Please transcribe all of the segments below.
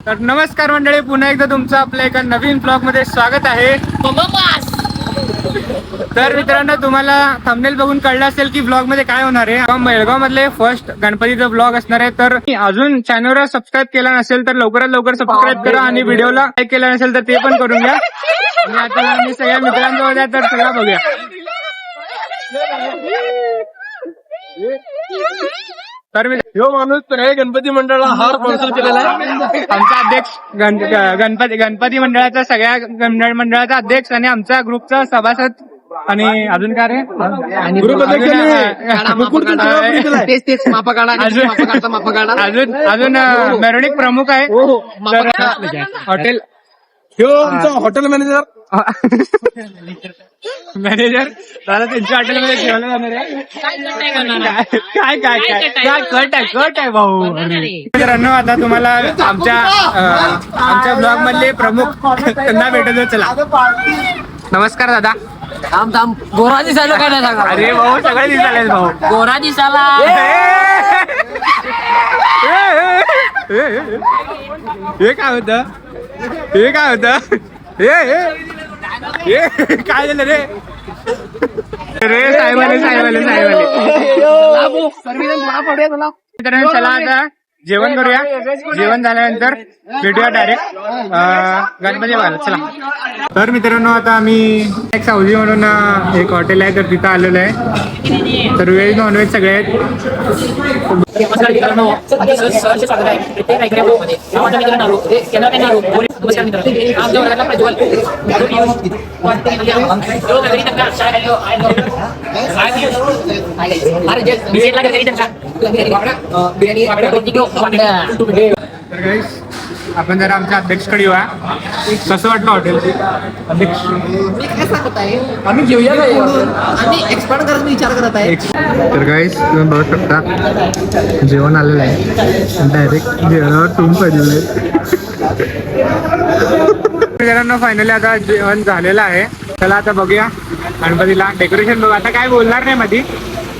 तर नमस्कार मंडळी, पुन्हा एकदा तुमचं आपल्या एका नवीन ब्लॉग मध्ये स्वागत आहे. तर मित्रांनो, तुम्हाला थंबनेल बघून कळलं असेल की ब्लॉग मध्ये काय होणार आहे. बेळगाव मधले फर्स्ट गणपतीचा ब्लॉग असणार आहे. तर अजून चॅनलवर सबस्क्राईब केला नसेल तर लवकरात लवकर सबस्क्राईब करा आणि व्हिडिओला लाईक केला नसेल तर ते पण करून घ्या. आणि आता मी सगळ्या मित्रांजवळ तर सगळं बघूया. तर यो माणूस तर गणपती मंडळाला हार स्पॉन्सर केलेला आहे. आमचा अध्यक्ष गणपती मंडळाचा सगळ्या मंडळाचा अध्यक्ष आणि आमच्या ग्रुपचा सभासद आणि अजून काय रे ग्रुप अजून मेरोनिक प्रमुख आहे. हॉटेल ह्यो आमचा हॉटेल मॅनेजर दादा त्यांच्या हॉटेलमध्ये जेवायला जाणार आहे. काय कट आहे भाऊ. मित्रांनो, आता तुम्हाला आमच्या ब्लॉग मधले प्रमुख त्यांना भेटत. चला, नमस्कार दादा. थांब गोरा दिसायला काय नाही सांगा. अरे भाऊ, सगळे दिसायला भाऊ. गोरा दिसायला हे काय होतं काय झालं रे साहेबाले मित्रांनो, चला आता जेवण करूया. जेवण झाल्यानंतर भेटूया डायरेक्ट गणपती बाबाला. चला. तर मित्रांनो, आता आम्ही एक सावजी म्हणून एक हॉटेल आहे, तर तिथं आलेलो आहे. तर व्हेज नॉनव्हेज सगळे आहेत. नमस्कार मित्रांनो, सहर्ष स्वागत आहे. प्रत्येक कार्यक्रमामध्ये माझ्या मित्रांना कॅमेरामॅन नमस्कार मित्रांनो. आमच्या वर्गाला प्रज्वल तर गाईस, आपण जरा आमच्या अध्यक्षकडे येऊया. कसं वाटलं हॉटेल अध्यक्ष? मी काय सांगत आहे, आम्ही घेऊया आम्ही एक्सपर्ट करत विचार करत आहे. तर गाईस, तुम्ही बघू शकता जेवण आलेलं आहे. डायरेक्ट जेवणावर तुम्ही पडलेलं आहे. मित्रांनो, फायनली आता जेवण झालेलं आहे. चला आता बघूया गणपतीला डेकोरेशन. बघू, आता काय बोलणार नाही मध्ये,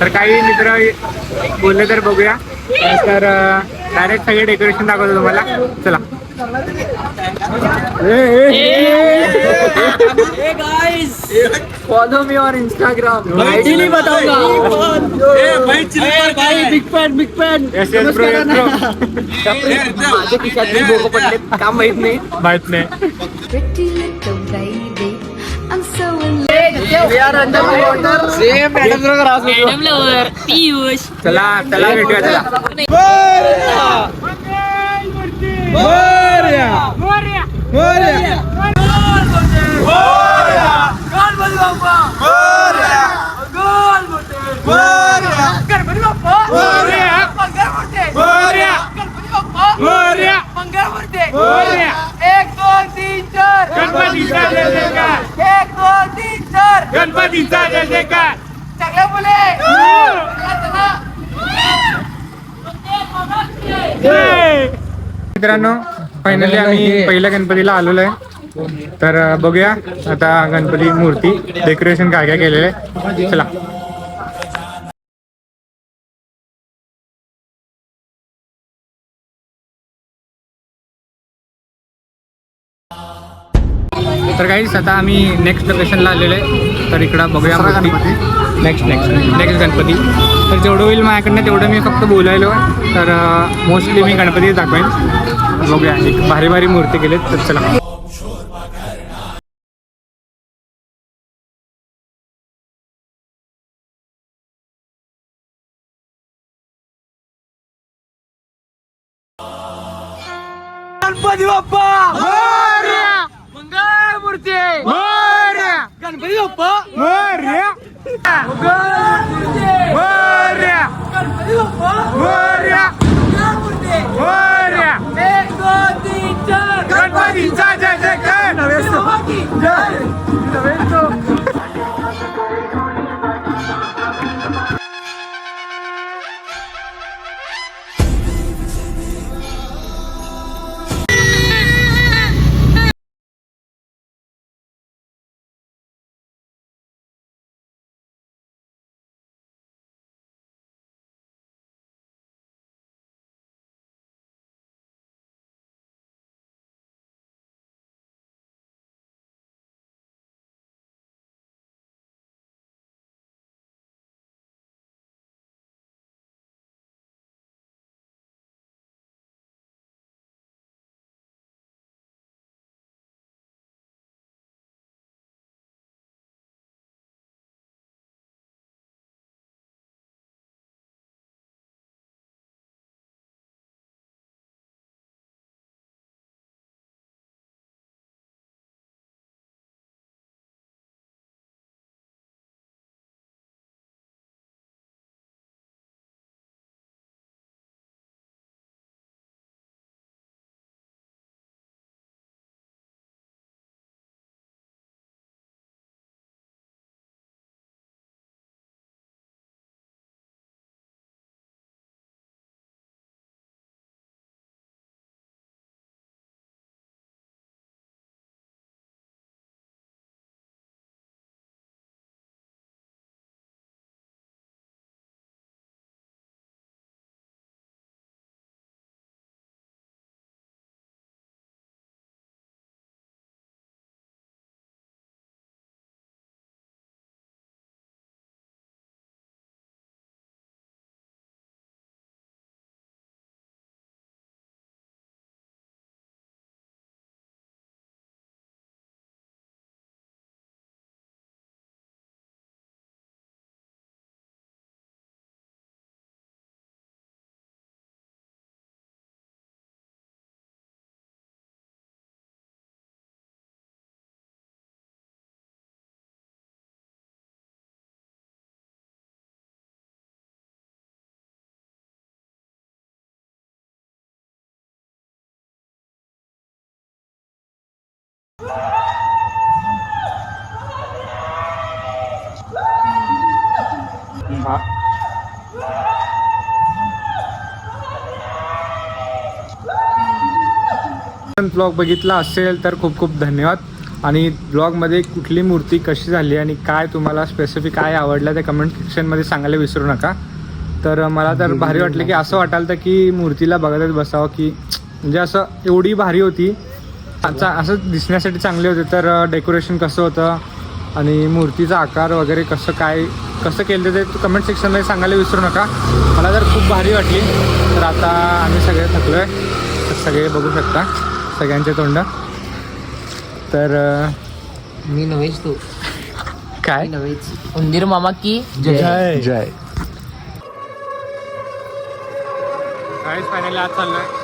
तर काही मित्र बोलले तर बघूया. तर डायरेक्ट सगळे डेकोरेशन दाखवतो तुम्हाला. चला. Follow me on Instagram. Big fan. माझे खिशातले लोक पडले काम माहित नाही. चला भेटूया. चला. गणपतीचा जय जयकार. सगळे मुले मित्रांनो, फायनली आम्ही पहिल्या गणपतीला आलेलो आहे. तर बघूया आता गणपती मूर्ती डेकोरेशन काय काय केलेलं आहे. चला. तर काहीच आता आम्ही नेक्स्ट लोकेशनला आलेलो आहे. तर इकडं बघूया नेक्स्ट गणपती. तर जेवढं होईल माझ्याकडनं तेवढं मी फक्त बोलायलो. तर मोस्टली मी गणपती दाखवेन. बघूया, एक भारी भारी मूर्ती केलीत. तर चला. गणपती बाप्पा मंगळ मूर्ती गणपती बाप्पा गणपतीचा जय जयकार. ब्लॉग बघितला असेल तर खूप खूप धन्यवाद. आणि ब्लॉगमध्ये कुठली मूर्ती कशी झाली आणि काय तुम्हाला स्पेसिफिक काय आवडलं ते कमेंट सेक्शनमध्ये सांगायला विसरू नका. तर मला तर भारी वाटलं की असं वाटायला तर की मूर्तीला बघतच बसावं, की म्हणजे असं एवढी भारी होती, असं दिसण्यासाठी चांगले होते. तर डेकोरेशन कसं होतं आणि मूर्तीचा आकार वगैरे कसं केलं ते कमेंट सेक्शनमध्ये सांगायला विसरू नका. मला तर खूप भारी वाटली. तर आता आम्ही सगळे थकलो आहे, तर सगळे बघू शकता सगळ्यांचे तोंड. तर मी नव्हेच तू काय नव्हेच उंदीर मामा की जय जय. फायनली आज चाललोय